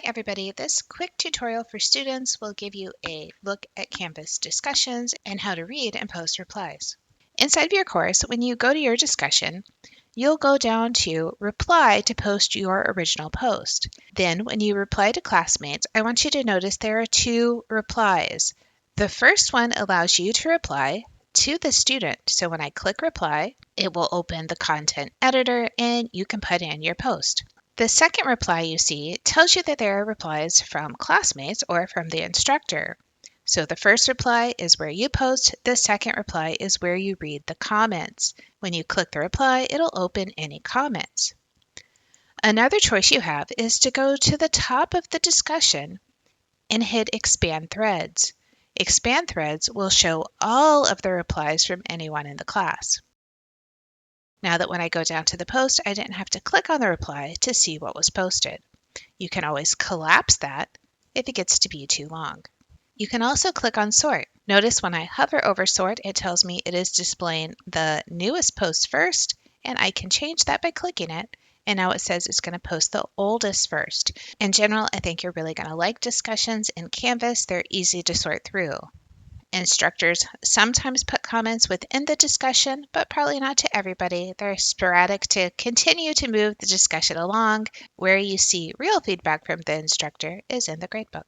everybody, this quick tutorial for students will give you a look at Canvas discussions and how to read and post replies. Inside of your course, when you go to your discussion, you'll go down to reply to post your original post. Then when you reply to classmates, I want you to notice there are two replies. The first one allows you to reply to the student. So when I click reply, it will open the content editor and you can put in your post. The second reply you see tells you that there are replies from classmates or from the instructor. So the first reply is where you post, the second reply is where you read the comments. When you click the reply, it'll open any comments. Another choice you have is to go to the top of the discussion and hit Expand Threads. Expand Threads will show all of the replies from anyone in the class. Now that when I go down to the post, I didn't have to click on the reply to see what was posted. You can always collapse that if it gets to be too long. You can also click on Sort. Notice when I hover over Sort, it tells me it is displaying the newest post first, and I can change that by clicking it. And now it says it's going to post the oldest first. In general, I think you're really going to like discussions in Canvas. They're easy to sort through. Instructors sometimes put comments within the discussion, but probably not to everybody. They're sporadic to continue to move the discussion along. Where you see real feedback from the instructor is in the gradebook.